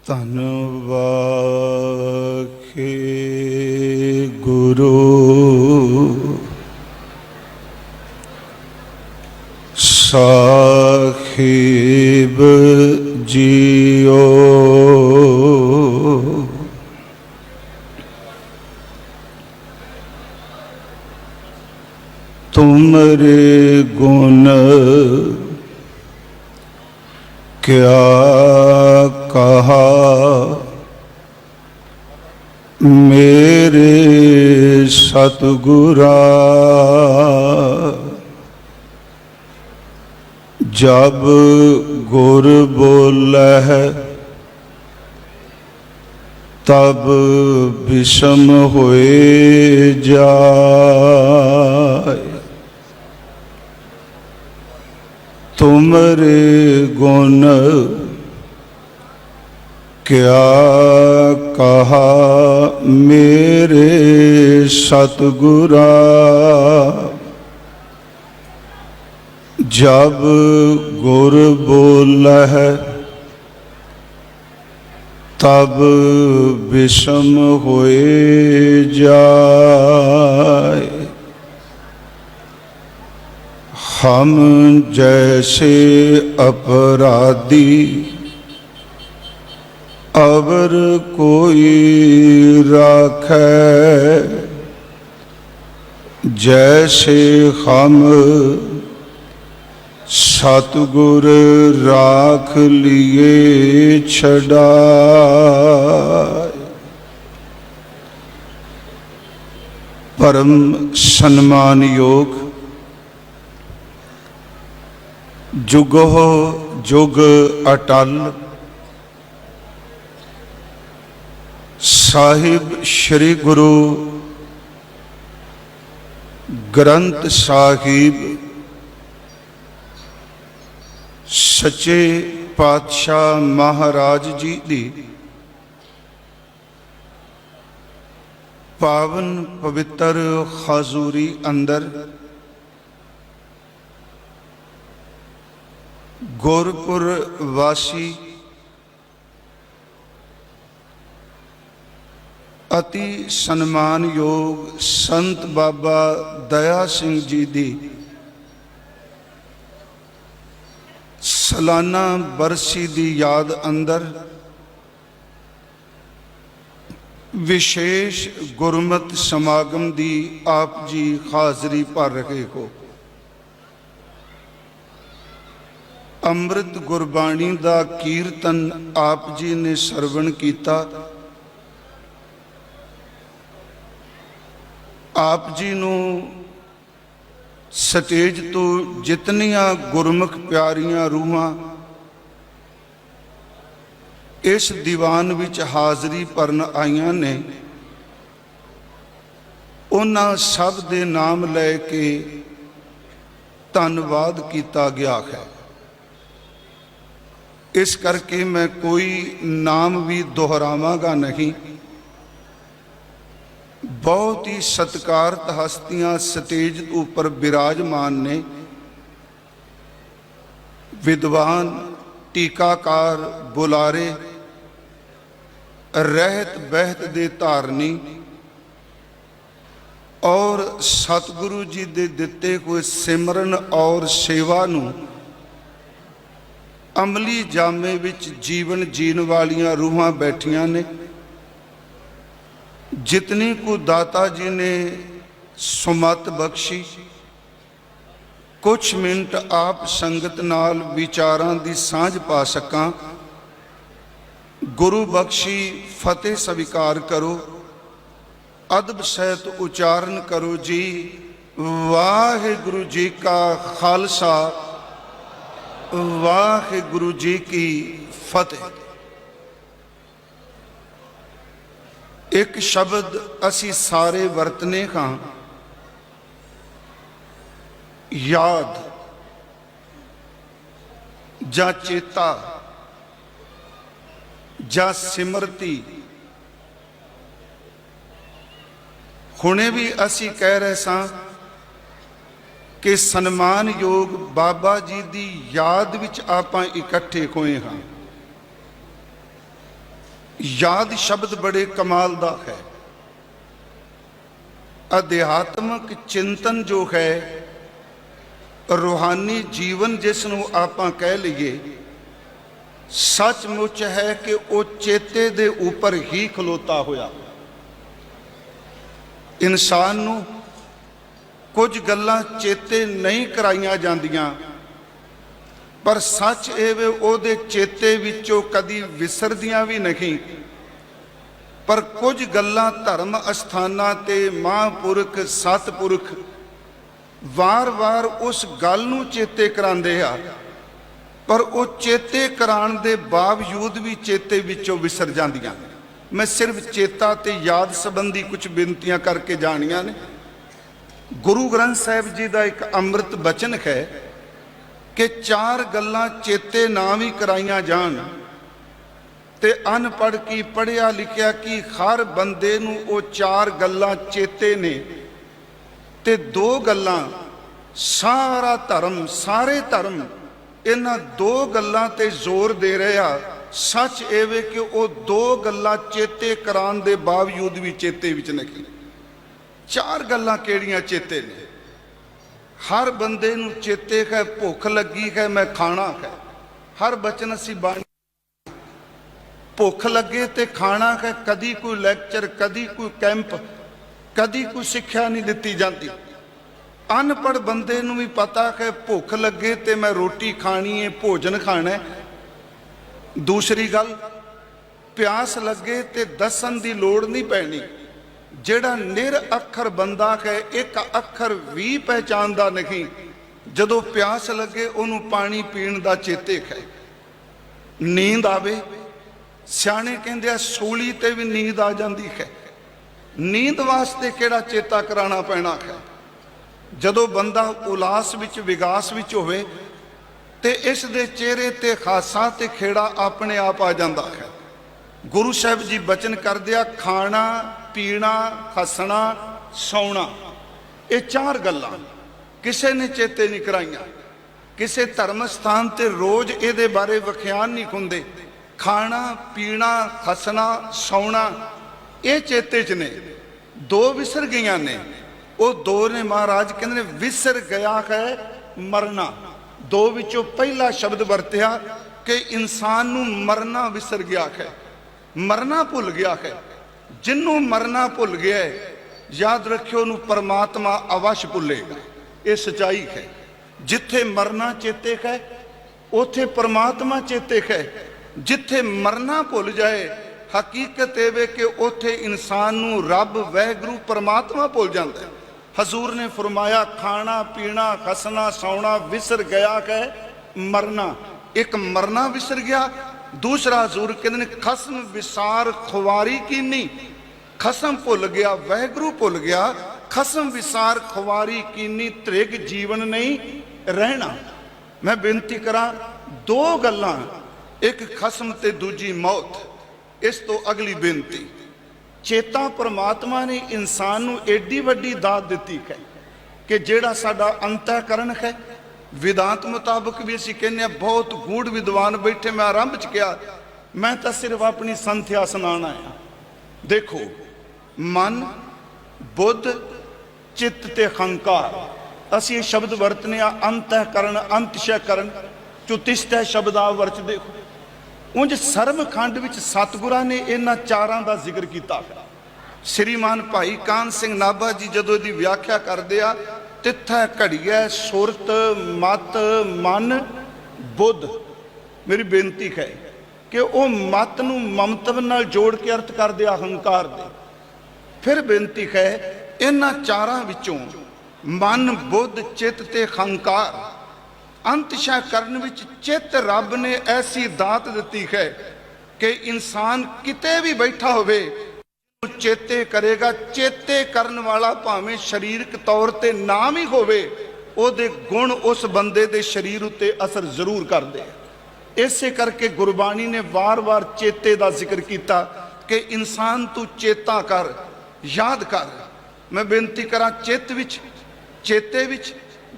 ਧੰਨ ਵਾਖੇ ਗੁਰੂ ਸਾਹਿਬ ਜੀਓ। ਤੁਮਰੇ ਗੁਣ ਕਿਆ ਕਹਾ ਮੇਰੇ ਸਤਿਗੁਰਾ। ਜਬ ਗੁਰ ਬੋਲਹਿ ਤਬ ਵਿਸ਼ਮ ਹੋਏ ਜਾਏ। ਤੁਮਰੇ ਗੁਣ ਕਿਆ ਕਹਾ ਮੇਰੇ ਸਤਿਗੁਰਾ। ਜਬ ਗੁਰ ਬੋਲਹਿ ਤਬ ਵਿਸ਼ਮ ਹੋਏ ਜਾਏ। हम जैसे अपराधी अवर कोई राखै, जैसे हम सतगुर राख लिए छड़ाए। परम सन्मान योग जुगो जुग अटल साहिब श्री गुरु ग्रंथ साहिब सच्चे पातशाह महाराज जी दी पावन पवित्र हजूरी अंदर गुरपुर वासी अति सन्मान योग संत बाबा दया सिंह जी दी सालाना बरसी दी याद अंदर विशेष गुरमत समागम दी आप जी हाजरी भर रहे हो। ਅੰਮ੍ਰਿਤ ਗੁਰਬਾਣੀ ਦਾ ਕੀਰਤਨ ਆਪ ਜੀ ਨੇ ਸਰਵਣ ਕੀਤਾ। ਆਪ ਜੀ ਨੂੰ ਸਟੇਜ ਤੋਂ ਜਿਤਨੀਆਂ ਗੁਰਮੁਖ ਪਿਆਰੀਆਂ ਰੂਹਾਂ ਇਸ ਦੀਵਾਨ ਵਿੱਚ ਹਾਜ਼ਰੀ ਭਰਨ ਆਈਆਂ ਨੇ, ਉਹਨਾਂ ਸਭ ਦੇ ਨਾਮ ਲੈ ਕੇ ਧੰਨਵਾਦ ਕੀਤਾ ਗਿਆ ਹੈ। इस करके मैं कोई नाम भी दोहरावांगा नहीं। बहुत ही सत्कारत हस्तियां स्टेज ऊपर विराजमान ने। विद्वान, टीकाकार, बुलारे, रहत बहत दे धारनी और सतगुरु जी दे दिते हुए सिमरन और सेवा नूं अमली जामे विच जीवन जीन वालियां रूहां बैठियां ने। जितनी को दाता जी ने सुमत बख्शी, कुछ मिनट आप संगत नाल विचारां दी सांझ पा सकां। गुरु बख्शी फतेह स्वीकार करो, अदब सहित उचारण करो जी। वाहिगुरु जी का खालसा, वाहिगुरु जी की फतेह। एक शब्द असी सारे वरतने हाँ, याद जा चेता जा सिमरती। हुणे भी असी कह रहे सां कि सन्मान योग बाबा जी की याद विच आपां इकट्ठे होए हाँ। याद शब्द बड़े कमाल दा है। अध्यात्मक चिंतन जो है, रूहानी जीवन जिसनों आपां कह लीए, सचमुच है कि वो चेते दे उपर ही खलोता होया। इंसान नूं कुछ गल्लां चेते नहीं कराईयां जांदियां, पर सच एवे ओदे चेते विचों कदी विसरदियां भी नहीं। पर कुछ गल्लां धर्म अस्थानां ते महापुरख सतपुरख वार वार उस गल नूं चेते करांदे आ, पर वो चेते कराण दे बावजूद भी चेते विचों विसर जांदियां। मैं सिर्फ चेता ते याद संबंधी कुछ बेनतियां करके जानियां ने। गुरु ग्रंथ साहिब जी का एक अमृत बचन है कि चार गल्लां चेते ना भी कराईयां जान ते अनपढ़ की पढ़िया लिखिया की हर बंदे नूं वो चार गल्लां चेते ने। ते दो गल्लां सारा धर्म, सारे धर्म इन्हां दो गल्लां ते जोर दे रहे आ। सच एवे कि वो दो गल्लां चेते कराने दे बावजूद भी चेते विच नहीं। चार गल्लां केड़ियां चेते ने? हर बंदे नूं चेते है भुख लगी है मैं खाना है। हर बचन असी बाणी भुख लगे ते खाना है। कदी कोई लैक्चर, कदी कोई कैंप, कदी कोई सिक्ख्या नहीं दिती जाती। अनपढ़ बंदे नूं भी पता है भुख लगे ते मैं रोटी खानी है, भोजन खाना है। दूसरी गल, प्यास लगे ते दसन की लोड़ नहीं पैनी। जिहड़ा निर अखर बंदा है एक अखर भी पहचानदा नहीं, जदों प्यास लगे उन्हों पानी पीण दा चेते है। नींद आवे, सियाणे कहंदे आ सूली ते भी नींद आ जाती है। नींद वास्ते किहड़ा चेता कराना पैना है? जदों बंदा उलास विच विगास विच होवे ते इस दे चेहरे ते खासा ते खेड़ा अपने आप आ जाता है। गुरु साहब जी बचन कर दिया, खाना पीना हसना सौना, ये चार गल्लां किसे ने चेते नहीं कराइयां। किसे धर्म स्थान ते रोज ये बारे व्याख्यान नहीं हुंदे। खाना पीना हसना सौना ये चेते च ने। दो विसर गईयां ने। वो दो ने महाराज कहते ने विसर गया है मरना। दो विचों पहला शब्द वरत्या कि इंसान नूं मरना विसर गया है, मरना भुल गया है। जिन्हों मरना भुल गया है, याद रखियो उन्हों परमात्मा अवश्य भुलेगा। ये सच्चाई है। जिथे मरना चेते है उथे परमात्मा चेते है। जिथे मरना भुल जाए हकीकत एवे कि उथे इंसान नूं रब वैगुरू परमात्मा भुल जाता है। हजूर ने फरमाया खाना पीना हसना सौना विसर गया है मरना। एक मरना विसर गया, दूसरा हजूर कहते हैं खसम विसार खुवारी की नहीं। खसम भुल गया, वैगुरू भुल गया, खसम विसार खुवारी की नहीं, त्रिग जीवन नहीं रहना। मैं बेनती करा दो गल्लां, एक खसम ते दूजी मौत। इस तो अगली बेनती, चेता परमात्मा ने इंसान नूं एडी वड्डी दात दिती है कि जिहड़ा साडा अंतःकरण है, विदांत मुताबक भी असीं कहने बहुत गूढ़ विद्वान बैठे। मैं आरंभ च किया मैं तो सिर्फ अपनी संथ्या सुनाना है। देखो मन बुद्ध चित्त ते हंकार, असीं ये शब्द वरतने अंतःकरण अंतशयकरण चुतिष्ठय शब्द आ वरतदे। उंज सर्वखंड विच सतगुरां ने इन्हां चारां दा जिक्र कीता है। श्रीमान भाई कान सिंह नाभा जी जदों दी व्याख्या करदे आ, तिथै घड़िया सुरत मत मन बुद्ध। मेरी बेनती है कि वो मत नूं ममतव नाल जोड़ के अर्थ करदे आ हंकार दे। फिर बेनती है इन्हां चारां विचों मन बुद्ध चित्त ते हंकार अंतशय करन विच चित्त रब ने ऐसी दात दिती है कि इंसान किते भी बैठा होवे चेते करेगा। चेते करन वाला भावें शरीरक तौर ते नाम ही होवे, ओदे गुण उस बंदे दे शरीर उत्ते असर जरूर करदे। इसे करके गुरबाणी ने वार वार चेते दा जिक्र किया कि इंसान तू चेता कर, याद कर। मैं बेनती करा चित्त विच चेते विच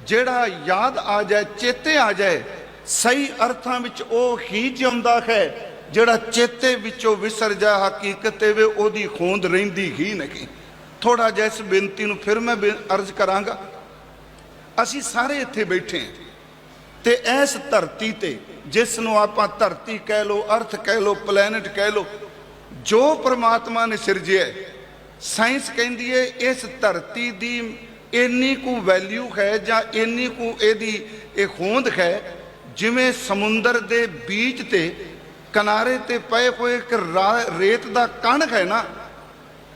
जेड़ा याद आ जाए, चेते आ जाए, सही अर्थां विच ओ ही जिउंदा है ਜਿਹੜਾ ਚੇਤੇ ਵਿੱਚੋਂ ਵਿਸਰ ਜਾ ਹਕੀਕਤ ਵੇ ਉਹਦੀ ਹੋਂਦ ਰਹਿੰਦੀ ਹੀ ਨਹੀਂ। ਥੋੜਾ ਜਿਹਾ ਇਸ ਬੇਨਤੀ ਨੂੰ ਫਿਰ ਮੈਂ ਅਰਜ਼ ਕਰਾਂਗਾ। ਅਸੀਂ ਸਾਰੇ ਇੱਥੇ ਬੈਠੇ ਹਾਂ ਤੇ ਇਸ ਧਰਤੀ ਤੇ ਜਿਸ ਨੂੰ ਆਪਾਂ ਧਰਤੀ ਕਹਿ ਲਓ, ਅਰਥ ਕਹਿ ਲਓ, ਪਲੈਨਟ ਕਹਿ ਲਓ, ਜੋ ਪਰਮਾਤਮਾ ਨੇ ਸਿਰਜਿਆ, ਸਾਇੰਸ ਕਹਿੰਦੀ ਹੈ ਇਸ ਧਰਤੀ ਦੀ ਇੰਨੀ ਕੁ ਵੈਲਿਊ ਹੈ ਜਾਂ ਇੰਨੀ ਕੁ ਇਹਦੀ ਇਹ ਹੋਂਦ ਹੈ ਜਿਵੇਂ ਸਮੁੰਦਰ ਦੇ ਬੀਚ ਤੇ ਕਿਨਾਰੇ ਤੇ ਪਏ ਹੋਏ ਇੱਕ ਰੇਤ ਦਾ ਕਣ ਹੈ ਨਾ,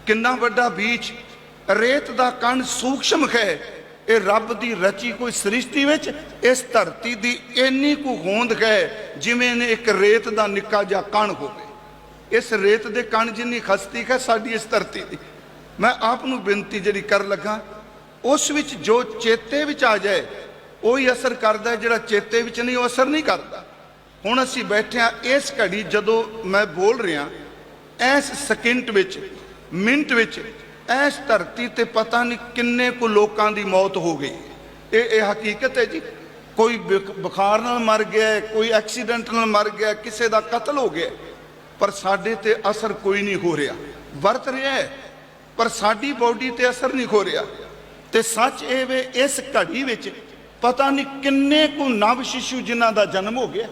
ਕਿੰਨਾ ਵੱਡਾ ਬੀਚ, ਰੇਤ ਦਾ ਕਣ ਸੂਖਸ਼ਮ ਹੈ। ਇਹ ਰੱਬ ਦੀ ਰਚੀ ਕੋਈ ਸ੍ਰਿਸ਼ਟੀ ਵਿੱਚ ਇਸ ਧਰਤੀ ਦੀ ਇੰਨੀ ਕੁ ਹੋਂਦ ਹੈ ਜਿਵੇਂ ਨੇ ਇੱਕ ਰੇਤ ਦਾ ਨਿੱਕਾ ਜਿਹਾ ਕਣ ਹੋਵੇ। ਇਸ ਰੇਤ ਦੇ ਕਣ ਜਿੰਨੀ ਖਸਤੀ ਹੈ ਸਾਡੀ ਇਸ ਧਰਤੀ ਦੀ। ਮੈਂ ਆਪ ਨੂੰ ਬੇਨਤੀ ਜਿਹੜੀ ਕਰ ਲੱਗਾ, ਉਸ ਵਿੱਚ ਜੋ ਚੇਤੇ ਵਿੱਚ ਆ ਜਾਏ ਉਹੀ ਅਸਰ ਕਰਦਾ, ਜਿਹੜਾ ਚੇਤੇ ਵਿੱਚ ਨਹੀਂ ਉਹ ਅਸਰ ਨਹੀਂ ਕਰਦਾ। ਹੁਣ ਅਸੀਂ ਬੈਠੇ ਹਾਂ ਇਸ ਘੜੀ, ਜਦੋਂ ਮੈਂ ਬੋਲ ਰਿਹਾ ਇਸ ਸਕਿੰਟ ਵਿੱਚ, ਮਿੰਟ ਵਿੱਚ ਇਸ ਧਰਤੀ ਤੇ ਪਤਾ ਨਹੀਂ ਕਿੰਨੇ ਕੁ ਲੋਕਾਂ ਦੀ ਮੌਤ ਹੋ ਗਈ। ਇਹ ਹਕੀਕਤ ਹੈ ਜੀ। ਕੋਈ ਬੁਖਾਰ ਨਾਲ ਮਰ ਗਿਆ, ਕੋਈ ਐਕਸੀਡੈਂਟ ਨਾਲ ਮਰ ਗਿਆ, ਕਿਸੇ ਦਾ ਕਤਲ ਹੋ ਗਿਆ, ਪਰ ਸਾਡੇ ਤੇ ਅਸਰ ਕੋਈ ਨਹੀਂ ਹੋ ਰਿਹਾ। ਵਰਤ ਰਿਹਾ ਹੈ ਪਰ ਸਾਡੀ ਬੋਡੀ ਤੇ ਅਸਰ ਨਹੀਂ ਹੋ ਰਿਹਾ। ਤੇ ਸੱਚ ਇਹ ਵੇ ਇਸ ਘੜੀ ਵਿੱਚ ਪਤਾ ਨਹੀਂ ਕਿੰਨੇ ਕੁ ਨਵ ਸ਼ਿਸ਼ੂ ਜਿਨ੍ਹਾਂ ਦਾ ਜਨਮ ਹੋ ਗਿਆ,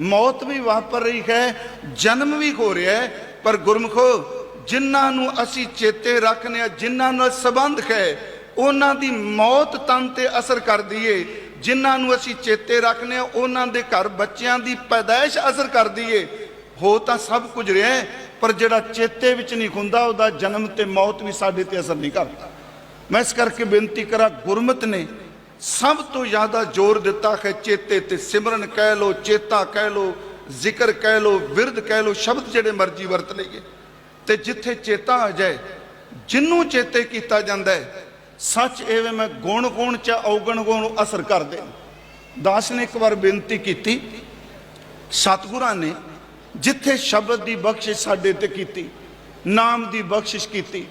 ਮੌਤ ਵੀ ਵਾਪਰ ਰਹੀ ਹੈ, ਜਨਮ ਵੀ ਹੋ ਰਿਹਾ ਹੈ। ਪਰ ਗੁਰਮੁਖੋ, ਜਿਨ੍ਹਾਂ ਨੂੰ ਅਸੀਂ ਚੇਤੇ ਰੱਖਦੇ ਹਾਂ, ਜਿਨ੍ਹਾਂ ਨਾਲ ਸੰਬੰਧ ਹੈ, ਉਹਨਾਂ ਦੀ ਮੌਤ ਤਨ ਤੇ ਅਸਰ ਕਰਦੀ ਏ। ਜਿਨ੍ਹਾਂ ਨੂੰ ਅਸੀਂ ਚੇਤੇ ਰੱਖਦੇ ਹਾਂ ਉਹਨਾਂ ਦੇ ਘਰ ਬੱਚਿਆਂ ਦੀ ਪੈਦਾਇਸ਼ ਅਸਰ ਕਰਦੀ ਏ। ਹੋ ਤਾਂ ਸਭ ਕੁਝ ਰਿਹਾ ਹੈ, ਪਰ ਜਿਹੜਾ ਚੇਤੇ ਵਿੱਚ ਨਹੀਂ ਹੁੰਦਾ ਉਹਦਾ ਜਨਮ ਤੇ ਮੌਤ ਵੀ ਸਾਡੇ ਤੇ ਅਸਰ ਨਹੀਂ ਕਰਦਾ। ਮੈਂ ਇਸ ਕਰਕੇ ਬੇਨਤੀ ਕਰਾਂ, ਗੁਰਮਤ ਨੇ ਸਭ ਤੋਂ ਜ਼ਿਆਦਾ ਜ਼ੋਰ ਦਿੱਤਾ ਹੈ ਚੇਤੇ ਤੇ। ਸਿਮਰਨ ਕਹਿ ਲਓ, ਚੇਤਾ ਕਹਿ ਲਓ, ਜ਼ਿਕਰ ਕਹਿ ਲਓ, ਵਿਰਦ ਕਹਿ ਲਓ, ਸ਼ਬਦ ਜਿਹੜੇ ਮਰਜ਼ੀ ਵਰਤ ਲਈਏ। ਤੇ ਜਿੱਥੇ ਚੇਤਾ ਆ ਜਾਏ, ਜਿਹਨੂੰ ਚੇਤੇ ਕੀਤਾ ਜਾਂਦਾ ਹੈ, ਸੱਚ ਐਵੇਂ ਮੈਂ ਗੁਣ ਗੁਣ ਚ ਔਗਣ ਗੁਣ ਅਸਰ ਕਰਦੇ। ਦਾਸ ਨੇ ਇੱਕ ਵਾਰ ਬੇਨਤੀ ਕੀਤੀ, ਸਤਿਗੁਰਾਂ ਨੇ ਜਿੱਥੇ ਸ਼ਬਦ ਦੀ ਬਖਸ਼ਿਸ਼ ਸਾਡੇ ਤੇ ਕੀਤੀ, ਨਾਮ ਦੀ ਬਖਸ਼ਿਸ਼ ਕੀਤੀ।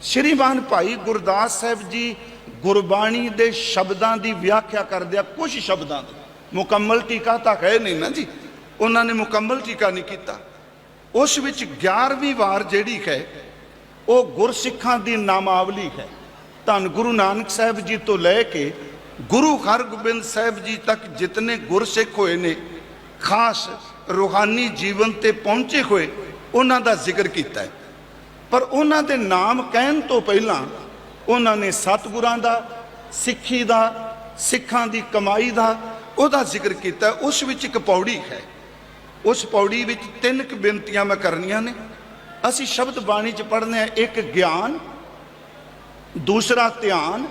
ਸ਼੍ਰੀਮਾਨ ਭਾਈ ਗੁਰਦਾਸ ਸਾਹਿਬ ਜੀ ਗੁਰਬਾਣੀ ਦੇ ਸ਼ਬਦਾਂ ਦੀ ਵਿਆਖਿਆ ਕਰਦਿਆਂ, ਕੁਝ ਸ਼ਬਦਾਂ ਦੀ ਮੁਕੰਮਲ ਟੀਕਾ ਤਾਂ ਹੈ ਨਹੀਂ ਨਾ ਜੀ, ਉਹਨਾਂ ਨੇ ਮੁਕੰਮਲ ਟੀਕਾ ਨਹੀਂ ਕੀਤਾ। ਉਸ ਵਿੱਚ 11ਵੀਂ ਵਾਰ ਜਿਹੜੀ ਹੈ ਉਹ ਗੁਰਸਿੱਖਾਂ ਦੀ ਨਾਮਾਵਲੀ ਹੈ। ਧੰਨ ਗੁਰੂ ਨਾਨਕ ਸਾਹਿਬ ਜੀ ਤੋਂ ਲੈ ਕੇ ਗੁਰੂ ਹਰਗੋਬਿੰਦ ਸਾਹਿਬ ਜੀ ਤੱਕ ਜਿਤਨੇ ਗੁਰਸਿੱਖ ਹੋਏ ਨੇ, ਖਾਸ ਰੂਹਾਨੀ ਜੀਵਨ ਤੇ ਪਹੁੰਚੇ ਹੋਏ, ਉਹਨਾਂ ਦਾ ਜ਼ਿਕਰ ਕੀਤਾ ਹੈ। ਪਰ ਉਹਨਾਂ ਦੇ ਨਾਮ ਕਹਿਣ ਤੋਂ ਪਹਿਲਾਂ ਉਹਨਾਂ ਨੇ ਸਤਿਗੁਰਾਂ ਦਾ, ਸਿੱਖੀ ਦਾ, ਸਿੱਖਾਂ ਦੀ ਕਮਾਈ ਦਾ, ਉਹਦਾ ਜ਼ਿਕਰ ਕੀਤਾ। ਉਸ ਵਿੱਚ ਇੱਕ ਪੌੜੀ ਹੈ, ਉਸ ਪੌੜੀ ਵਿੱਚ 3 ਕੁ ਬੇਨਤੀਆਂ ਮੈਂ ਕਰਨੀਆਂ ਨੇ। ਅਸੀਂ ਸ਼ਬਦ ਬਾਣੀ 'ਚ ਪੜ੍ਹਨੇ ਆ, ਇੱਕ ਗਿਆਨ, ਦੂਸਰਾ ਧਿਆਨ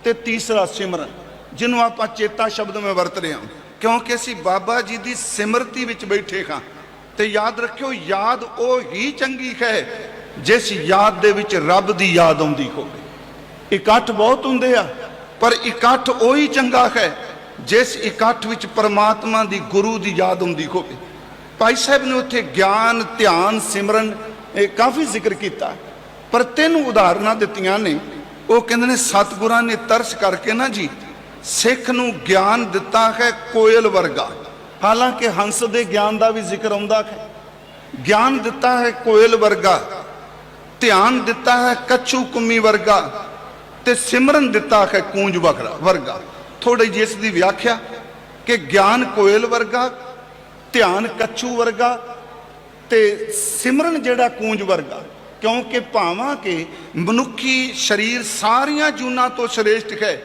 ਤੇ ਤੀਸਰਾ ਸਿਮਰਨ, ਜਿਹਨੂੰ ਆਪਾਂ ਚੇਤਾ ਸ਼ਬਦ ਮੈਂ ਵਰਤ ਰਿਹਾ, ਕਿਉਂਕਿ ਅਸੀਂ ਬਾਬਾ ਜੀ ਦੀ ਸਿਮਰਤੀ ਵਿੱਚ ਬੈਠੇ ਹਾਂ। ਤੇ ਯਾਦ ਰੱਖਿਓ, ਯਾਦ ਉਹ ਹੀ ਚੰਗੀ ਹੈ ਜਿਸ ਯਾਦ ਦੇ ਵਿੱਚ ਰੱਬ ਦੀ ਯਾਦ ਆਉਂਦੀ ਹੋਵੇ। ਇਕੱਠ ਬਹੁਤ ਹੁੰਦੇ ਆ, ਪਰ ਇਕੱਠ ਉਹੀ ਚੰਗਾ ਹੈ ਜਿਸ ਇਕੱਠ ਵਿੱਚ ਪਰਮਾਤਮਾ ਦੀ, ਗੁਰੂ ਦੀ ਯਾਦ ਆਉਂਦੀ ਹੋਵੇ। ਭਾਈ ਸਾਹਿਬ ਨੇ ਉੱਥੇ ਗਿਆਨ, ਧਿਆਨ, ਸਿਮਰਨ ਇਹ ਕਾਫੀ ਜ਼ਿਕਰ ਕੀਤਾ, ਪਰ 3 ਉਦਾਹਰਨਾਂ ਦਿੱਤੀਆਂ ਨੇ। ਉਹ ਕਹਿੰਦੇ ਨੇ ਸਤਿਗੁਰਾਂ ਨੇ ਤਰਸ ਕਰਕੇ ਨਾ ਜੀ ਸਿੱਖ ਨੂੰ ਗਿਆਨ ਦਿੱਤਾ ਹੈ ਕੋਇਲ ਵਰਗਾ। ਹਾਲਾਂਕਿ ਹੰਸ ਦੇ ਗਿਆਨ ਦਾ ਵੀ ਜ਼ਿਕਰ ਆਉਂਦਾ ਹੈ। ਗਿਆਨ ਦਿੱਤਾ ਹੈ ਕੋਇਲ ਵਰਗਾ, ਧਿਆਨ ਦਿੱਤਾ ਹੈ ਕੱਛੂ ਕੁੰਮੀ ਵਰਗਾ, ਤੇ ਸਿਮਰਨ ਦਿੱਤਾ ਹੈ ਕੂੰਜ ਵਰਗਾ। ਥੋੜੀ ਜਿਹੀ ਇਸ ਦੀ ਵਿਆਖਿਆ ਕਿ ਗਿਆਨ ਕੋਇਲ ਵਰਗਾ, ਧਿਆਨ ਕੱਛੂ ਵਰਗਾ ਤੇ ਸਿਮਰਨ ਜਿਹੜਾ ਕੂੰਜ ਵਰਗਾ। ਕਿਉਂਕਿ ਭਾਵਾਂ ਕਿ ਮਨੁੱਖੀ ਸਰੀਰ ਸਾਰੀਆਂ ਜੂਨਾਂ ਤੋਂ ਸ੍ਰੇਸ਼ਟ ਹੈ,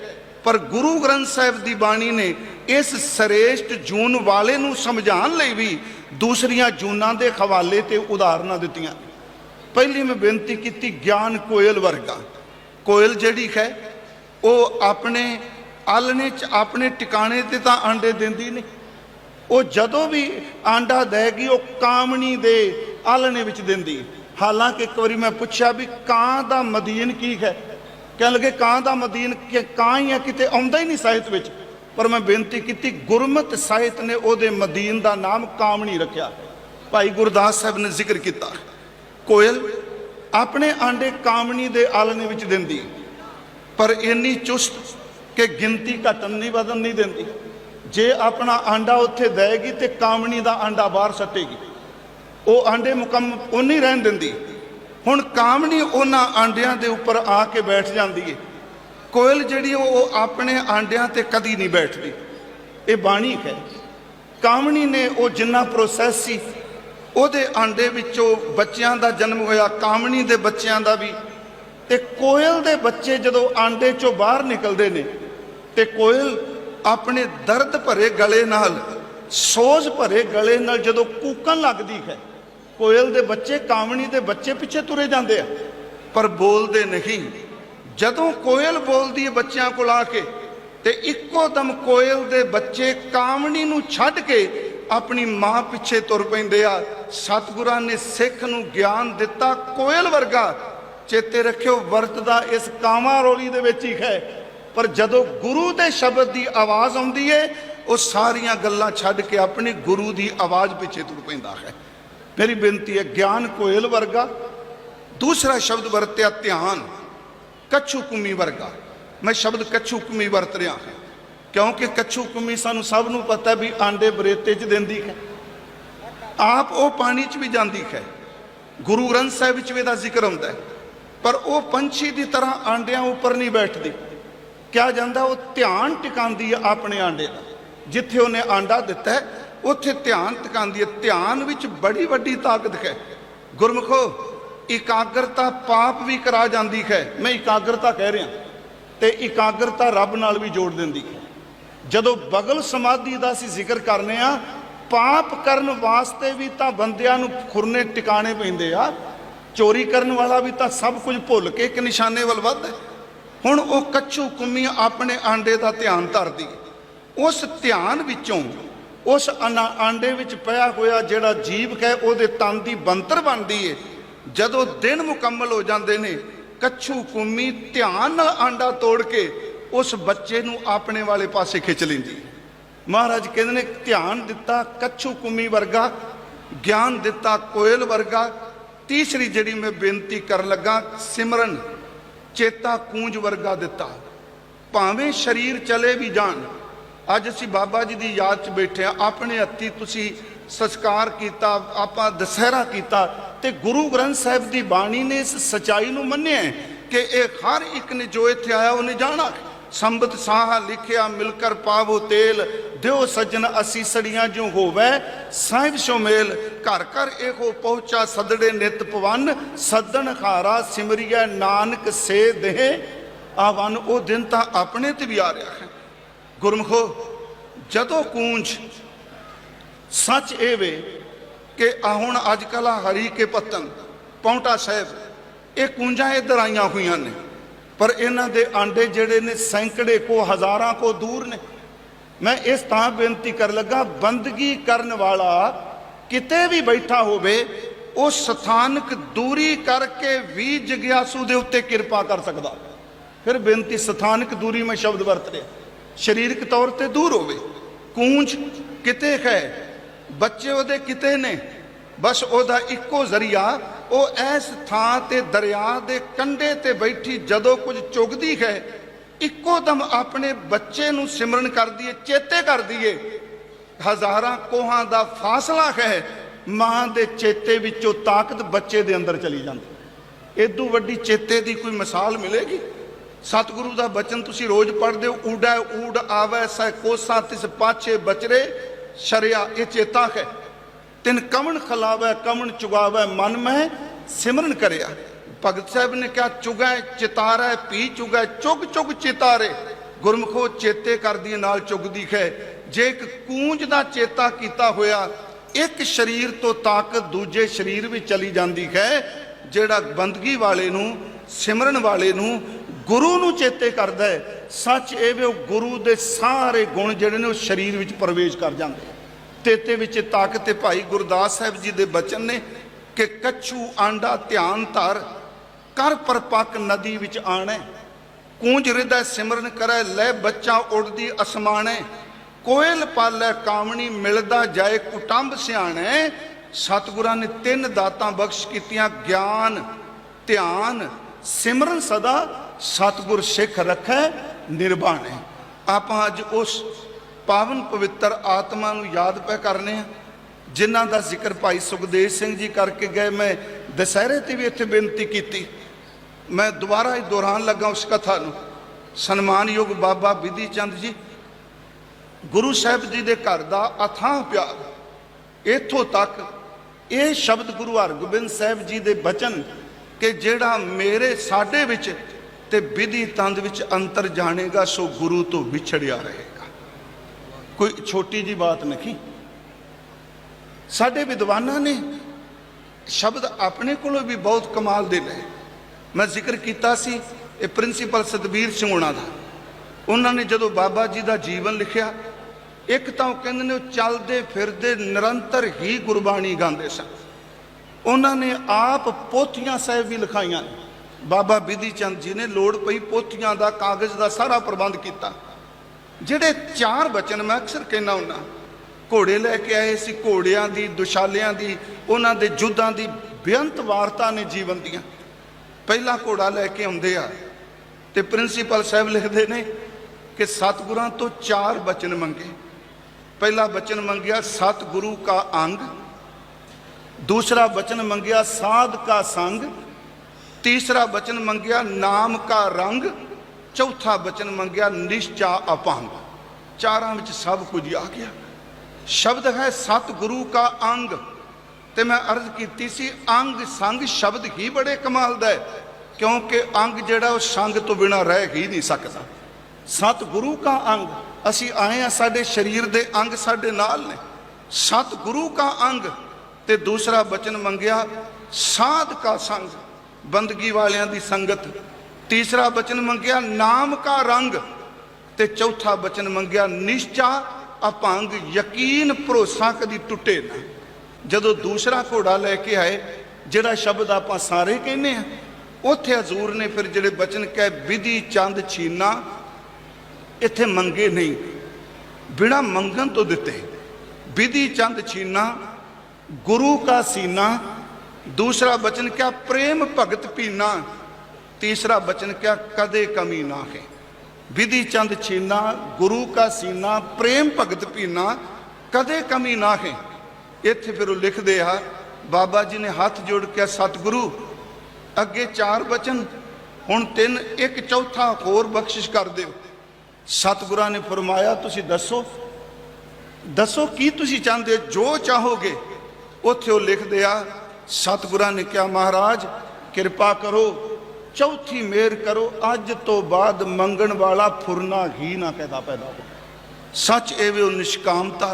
ਪਰ ਗੁਰੂ ਗ੍ਰੰਥ ਸਾਹਿਬ ਦੀ ਬਾਣੀ ਨੇ ਇਸ ਸ੍ਰੇਸ਼ਟ ਜੂਨ ਵਾਲੇ ਨੂੰ ਸਮਝਾਉਣ ਲਈ ਵੀ ਦੂਸਰੀਆਂ ਜੂਨਾਂ ਦੇ ਹਵਾਲੇ ਤੇ ਉਦਾਹਰਨਾਂ ਦਿੱਤੀਆਂ। ਪਹਿਲੀ ਮੈਂ ਬੇਨਤੀ ਕੀਤੀ, ਗਿਆਨ ਕੋਇਲ ਵਰਗਾ। ਕੋਇਲ ਜਿਹੜੀ ਹੈ ਉਹ ਆਪਣੇ ਆਲਣੇ 'ਚ, ਆਪਣੇ ਟਿਕਾਣੇ ਤੇ ਤਾਂ ਆਂਡੇ ਦਿੰਦੀ ਨਹੀਂ। ਉਹ ਜਦੋਂ ਵੀ ਆਂਡਾ ਦੇਗੀ ਉਹ ਕਾਮਣੀ ਦੇ ਆਲਣੇ ਵਿੱਚ ਦਿੰਦੀ। ਹਾਲਾਂਕਿ ਇੱਕ ਵਾਰੀ ਮੈਂ ਪੁੱਛਿਆ ਵੀ ਕਾਂ ਦਾ ਮਦੀਨ ਕੀ ਹੈ, ਕਹਿਣ ਲੱਗੇ ਕਾਂ ਦਾ ਮਦੀਨ ਕਾਂ ਹੀ ਹੈ, ਕਿਤੇ ਆਉਂਦਾ ਹੀ ਨਹੀਂ ਸਾਹਿਤ ਵਿੱਚ। ਪਰ ਮੈਂ ਬੇਨਤੀ ਕੀਤੀ, ਗੁਰਮਤਿ ਸਾਹਿਤ ਨੇ ਉਹਦੇ ਮਦੀਨ ਦਾ ਨਾਮ ਕਾਮਣੀ ਰੱਖਿਆ। ਭਾਈ ਗੁਰਦਾਸ ਸਾਹਿਬ ਨੇ ਜ਼ਿਕਰ ਕੀਤਾ, ਕੋਇਲ ਆਪਣੇ ਆਂਡੇ ਕਾਮਣੀ ਦੇ ਆਲਣੇ ਵਿੱਚ ਦਿੰਦੀ, ਪਰ ਇੰਨੀ ਚੁਸਤ ਕਿ ਗਿਣਤੀ ਘਟਣ ਨਹੀਂ, ਵਧਣ ਨਹੀਂ ਦਿੰਦੀ। ਜੇ ਆਪਣਾ ਆਂਡਾ ਉੱਥੇ ਦੇਗੀ ਤੇ ਕਾਮਣੀ ਦਾ ਆਂਡਾ ਬਾਹਰ ਸੱਟੇਗੀ। वो आंडे मुकम्मल वो नहीं रहन दिंदी। हुण कामनी उन्हां आंडियां दे उपर आके बैठ जाती है। कोयल जिहड़ी वो अपने आंडियां ते कदी नहीं बैठती। ये बाणी है। कामनी ने वो जिन्ना प्रोसैस सी ਉਹਦੇ ਆਂਡੇ ਵਿੱਚੋਂ ਬੱਚਿਆਂ ਦਾ ਜਨਮ ਹੋਇਆ, ਕਾਮਣੀ ਦੇ ਬੱਚਿਆਂ ਦਾ ਵੀ। ਤੇ ਕੋਇਲ ਦੇ ਬੱਚੇ ਜਦੋਂ ਆਂਡੇ ਚੋਂ ਬਾਹਰ ਨਿਕਲਦੇ ਨੇ ਤੇ ਕੋਇਲ ਆਪਣੇ ਦਰਦ ਭਰੇ ਗਲੇ ਨਾਲ, ਸੋਜ਼ ਭਰੇ ਗਲੇ ਨਾਲ ਜਦੋਂ ਕੂਕਣ ਲੱਗਦੀ ਹੈ, ਕੋਇਲ ਦੇ ਬੱਚੇ, ਕਾਮਣੀ ਦੇ ਬੱਚੇ ਪਿੱਛੇ ਤੁਰੇ ਜਾਂਦੇ ਆ ਪਰ ਬੋਲਦੇ ਨਹੀਂ। ਜਦੋਂ ਕੋਇਲ ਬੋਲਦੀ ਹੈ ਬੱਚਿਆਂ ਕੋਲ ਆ ਕੇ ਤੇ ਇੱਕੋ ਦਮ ਕੋਇਲ ਦੇ ਬੱਚੇ ਕਾਮਣੀ ਨੂੰ ਛੱਡ ਕੇ अपनी मां पिछे तुर पैंदे आ। सतगुरां ने सिख नूं ज्ञान दिता कोयल वर्गा। चेते रखियो वरतदा इस कावां रोली दे विच ही है, पर जदों गुरु दे शब्द दी आवाज़ आउंदी है वो सारियां गल्लां छड्ड के अपनी गुरु दी आवाज़ पिछे तुर पैंदा है। मेरी बेनती है ज्ञान कोयल वर्गा। दूसरा शब्द वरत्या ध्यान, कच्छू कुमी वर्गा। मैं शब्द कच्छू कुमी वरत रहा है क्योंकि कच्छू कुमी सानू सब नूं पता भी आंडे बरेते च देंदी है, आप वो पानी च भी जाती है। गुरु ग्रंथ साहिब विच इहदा जिक्र हुंदा है, पर वो पंछी की तरह आंडियां उपर नहीं बैठती। क्या जाता वो ध्यान टिकांदी है अपने आंडे का। जिथे उन्हें आंडा दिता है उत्थे ध्यान टिकांदी है। ध्यान विच बड़ी वड्डी ताकत है। गुरमुखो इकाग्रता पाप भी करा जाती है। मैं इकाग्रता कह रहा तो इकाग्रता रब नाल भी जोड़ देंदी है। जदों बगल समाधि का असीं जिक्र करने आ, पाप करन वास्ते भी तो बंदियां नूं खुरने टिकाने पैंदे आ। चोरी करन वाला भी तो सब कुछ भुल के एक निशाने वल वधदा है। हुण वो कच्छू कुम्मी अपने आंडे का ध्यान धरदी। उस ध्यान विचों उस आंडे विच पिया होया जिहड़ा जीव है उहदे तन दी बनतर बनदी है। जदों दिन मुकम्मल हो जाते ने, कच्छू कुम्मी ध्यान नाल आंडा तोड़ के उस बच्चे नूं अपने वाले पासे खिंच लैंदी। महाराज कहते ने ध्यान दिता कच्छू कुम्मी वर्गा, ज्ञान दिता कोयल वर्गा। तीसरी जिहड़ी मैं बेनती कर लगा, सिमरन चेता कूंज वर्गा दिता। भावें शरीर चले भी जान। अज असीं बाबा जी की याद च बैठे हैं, अपने हत्थी तुसीं संस्कार किया, आपां दशहरा किया, ते गुरु ग्रंथ साहिब की बाणी ने इस सच्चाई नूं मन्निया कि यह हर एक ने जो इत्थे आया उन्हें जाना। संबत साहा लिखिया मिलकर पावो तेल, दियो सज्जन असीसड़ियां जो होवै साहिब शोमेल। घर घर एहो पहुंचा सदड़े नित पवन, सदन हारा सिमरिया नानक से देह आवन। वो दिन तो अपने ते भी आ रहा है। गुरमुखो जदों कूंज सच ये वे कि हुण अजकल हरी के पत्तन पौंटा साहिब ये कूंजा इधर आईयां हुई ने, पर इन्हां दे आंडे जिहड़े ने सैकड़े को हज़ारां को दूर ने। मैं इस तां बेनती कर लगा, बंदगी करन वाला किते भी बैठा होवे वो स्थानक दूरी करके भी जिग्यासू दे उत्ते किरपा कर सकदा। फिर बेनती स्थानक दूरी में शब्द वरत रहा, शरीरक तौर पर दूर होवे। कूंज किते है, बच्चे उहदे किते ने, बस उहदा इक्को जरिया वो इस थां ते दरिया दे कंढे ते बैठी जदों कुछ चुगदी है, इक्को दम अपने बच्चे नूं सिमरन कर दिए, चेते कर दिए। हज़ारां कोहां दा फासला है, मां दे चेते विचों ताकत बच्चे दे अंदर चली जाती। इदों वड्डी चेते दी कोई मिसाल मिलेगी? सतगुरु दा बचन तुसीं रोज़ पढ़दे हो, ऊडै ऊड आवै सै कोसा तिस पाछे बचरे शरिया। ये चेता है। तिन कमन खिलावै कमन चुगावै मन में सिमरन करिया। भगत साहब ने कहा चुगै चितारै पी चुगै चुग चुग चितारे। गुरमुखो चेते कर दी नाल चुगदी है। जे एक कूंज का चेता किया होया, एक शरीर तो ताकत दूजे शरीर में चली जाती है। जिहड़ा बंदगी वाले नूं सिमरन वाले नूं गुरु नूं चेते करदा है, सच ये वे गुरु दे सारे गुण जिहड़े ने उस शरीर में प्रवेश कर जाते। तेते विच ताकत है। भाई गुरदास साहब जी दे बचन ने कि कच्छू आंडा ध्यान धर कर परपक नदी विच आणे। कूंज हृदय सिमरन करे लै बच्चा उड़दी असमाने। कोयल पालै कामणी मिलदा जाए कुटुंब सियाणे। सतगुरां ने 3 दातां बख्श कीतियां, ज्ञान ध्यान सिमरन सदा सतगुर सिख रखै निर्बाणे। आप अज उस पावन पवित्र आत्मा नूं याद पे करने, जिन्हां दा जिक्र भाई सुखदेव सिंह जी करके गए। मैं दशहरे ते भी इत्थे बेनती की, मैं दोबारा ही दोहरान लगा उस कथा नूं। सन्मानयोग बाबा बिधि चंद जी, गुरु साहिब जी दे घर दा अथाह प्यार, इत्थों तक ये शब्द गुरु हरगोबिंद साहिब जी दे बचन कि जेड़ा मेरे साडे विच ते विधि तंद विच अंतर जानेगा सो गुरु तो विछड़िया रहेगा। कोई छोटी जी बात नहीं। साडे विद्वानां ने शब्द अपने कोलों भी बहुत कमाल दे लए। मैं जिक्र किया सी ये प्रिंसीपल सतबीर सिंह होना दा। उन्होंने जदों बाबा जी का जीवन लिखिया, एक तो कहते ने चलते फिरते निरंतर ही गुरबाणी गाते सन। उन्होंने आप पोथियां साहिब भी लिखाइया। बाबा बिधि चंद जी ने लोड़ पई पोथियां का कागज़ का सारा प्रबंध किया। जिहड़े 4 बचन मैं अक्सर कहना हुन्ना, घोड़े लैके आए सी, घोड़ियां दी, दुशालियां दी, उन्हां दे युद्धां दी बेअंत वारता ने जीवन दियां। पहला घोड़ा लैके आउंदे आ ते प्रिंसीपल साहब लिखते ने कि सतगुरां तो 4 बचन मंगे। पहला बचन मंगिया सतगुरु का अंग, दूसरा बचन मंगिया साध का संग, तीसरा बचन मंगिया नाम का रंग, चौथा बचन मंगिया निश्चा अपंग। 4 में सब कुछ आ गया। शब्द है सतगुरु का अंग। ते मैं अर्ज की सी अंग संग शब्द ही बड़े कमाल दा है, क्योंकि अंग जिहड़ा वो संग तो बिना रह ही नहीं सकता। सतगुरु का अंग, असी आए हैं, साडे शरीर दे अंग साडे नाल ने। सतगुरु का अंग ते दूसरा बचन मंगिया साध का संग, बंदगी वालियां दी संगत। तीसरा बचन मंगिया नाम का रंग ते चौथा बचन मंगिया निश्चा अपंग, यकीन भरोसा कदी टुटे ना। जदों दूसरा घोड़ा लैके आए, जिहड़ा शब्द आपां सारे कहने हैं, उत्थे हजूर ने फिर जिहड़े बचन कहे विधि चंद छीना, इत्थे मंगे नहीं, बिना मंगन तो दिते। विधि चंद छीना, गुरु का सीना। दूसरा बचन क्या प्रेम भगत पीना। तीसरा बचन क्या कदे कमी ना है। विधि चंद छीना, गुरु का सीना, प्रेम भगत पीना, कदे कमी ना है। इत्थे फिर वो लिखते आ, बाबा जी ने हाथ जोड़ के सतगुरु अगे 4 बचन, हुण 3, एक चौथा होर बख्शिश कर दो। सतगुरां ने फरमाया तुसी दसो, दसो की तुसी चाहते, जो चाहोगे। उत्थे वो लिख दिया, सतगुरां ने क्या महाराज कृपा करो, चौथी मेहर करो, अज तो बाद मंगण वाला फुरना ही ना पैदा हो। सच एवे वो निष्कामता,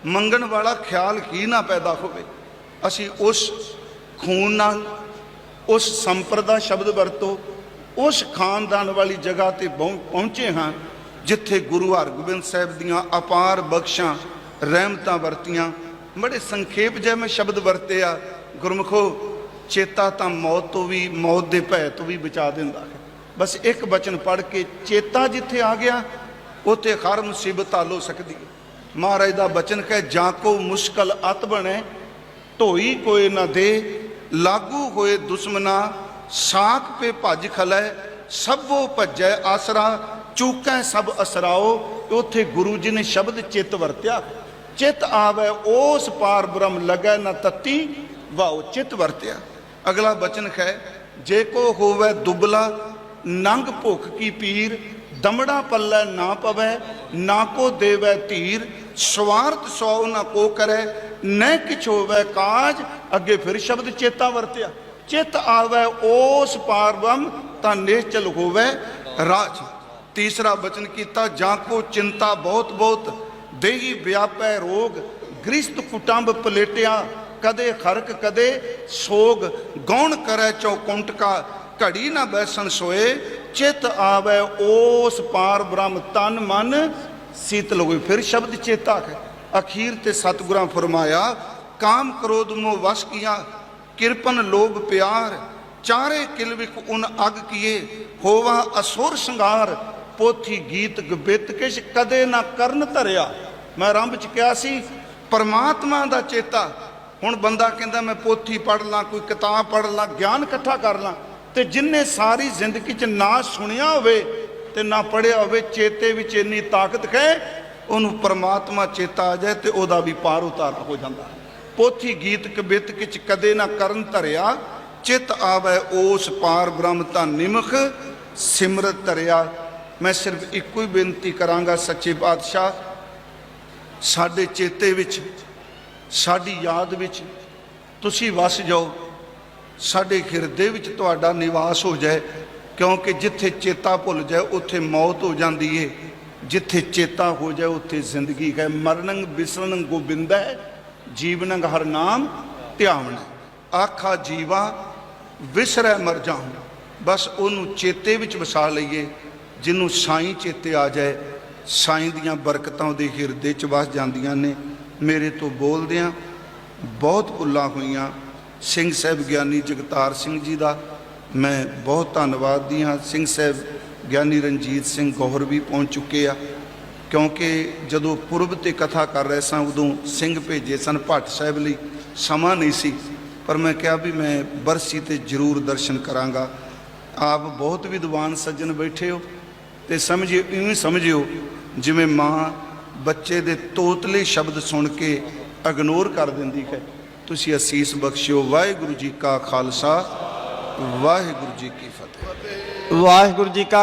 मंगण वाला ख्याल ही ना पैदा होवे। असी उस खून नाल, उस संप्रदा शब्द वरतो, उस खानदान वाली जगह ते पहुँचे हाँ जिथे गुरु हरगोबिंद साहिब दियाँ अपार बख्शां रहमतां वरतियां। बड़े संखेप जै मैं शब्द वरते आ। गुरमुखो चेता तो मौत तो भी, मौत के भय तो भी बचा दिंदा है। बस एक बचन पढ़ के चेता जिथे आ गया उत्थे हर मुसीबत हल हो सकती है। महाराज का बचन कहे जाको मुश्किल अत बने, ढोई कोई न दे, लागू होए दुश्मना, साख पे भज खलै, सबो भजै आसरा, चूकै सब असराओ। उत्थे गुरु जी ने शब्द चित वरत्या। चित आवे ओस पार ब्रह्म लगै न तत्ती वाओ, चित वरत्या। अगला बचन है जे को होवे दुबला, नंग भुख की पीर, दमड़ा पल्लै ना पवै, ना को देवै धीर, स्वार्थ सौ न को करे, न किछ होवे काज। अगे फिर शब्द चेता वरत्या। चित आवे ओस पार ब्रह्म तां निश्चल होवे राज। तीसरा बचन किया जाको चिंता बहुत बहुत, देही व्यापै रोग, गृहस्थ कुटुंब पलेटिया, कदे खरक कदे सोग, गौण करे चौकुंट का, घड़ी ना बैसन सोए, चित आवे ओस पार ब्रह्म तन मन शीतल हुए। फिर शब्द चेता है। अखीर ते सतगुरां फरमाया काम क्रोध मोह वश किया, किरपन लोभ प्यार, चारे किलविक उन अग किए, होवा असुर संगार, पोथी गीत गबित किश कदे ना करन धरिया। मैं आरंभ च कहा सी परमात्मा का चेता। हुण बंदा कहता मैं पोथी पढ़ ला, कोई किताब पढ़ ला, ज्ञान इकट्ठा कर ला, ते जिन्हें सारी जिंदगी च ना सुनिया होवे ते ना पढ़िया होवे, चेते विच इन्नी ताकत है, उन्होंने परमात्मा चेता आ जाए तो वह भी पार उतारा हो जाता। पोथी गीत कबित किच कदे ना करन धरिया, चित आवे ओस पार ब्रह्म तां निमख सिमरत धरिया। मैं सिर्फ इको ही बेनती करांगा, सच्चे पातशाह साडे चेते विच, साडी याद विच तुसी वस जाओ, साडे हिरदे विच तुहाडा निवास हो जाए, क्योंकि जिथे चेता भुल जाए उत्थे मौत हो जाती है, जिथे चेता हो जाए उत्थे जिंदगी है। मरणंग बिसरन गोबिंद है, जीवनंग हर नाम ध्यावण। आखा जीवा विसरै मर जाऊं, बस उन्होंने चेते विच वसा लईए। जिन्हों साईं चेते आ जाए, साईं दियां बरकतां उहदे हिरदे च वस जांदियां ने। मेरे तो बोलदियां बहुत भुल्लां होईयां। सिंह साहब ਗਿਆਨੀ जगतार सिंह जी का मैं बहुत धन्नवाद दी हाँ। सिंह साहब ਗਿਆਨੀ रंजीत सिंह गौहर भी पहुँच चुके आ, क्योंकि जदों पुरब ते कथा कर रहे सन उदों सिंह भेजे सन भट्ट साहब लई, समा नहीं सी, पर मैं कहा भी मैं बरसी ते जरूर दर्शन करांगा। आप बहुत विद्वान सज्जन बैठे हो, तो समझिए इवें समझियो जिवें माँ बच्चे दे तोतले शब्द सुन के इग्नोर कर दिंदी है। तुसीं असीस बख्शियो। वाहिगुरू जी का खालसा, वाहिगुरू जी की फतेह। वाहिगुरू जी का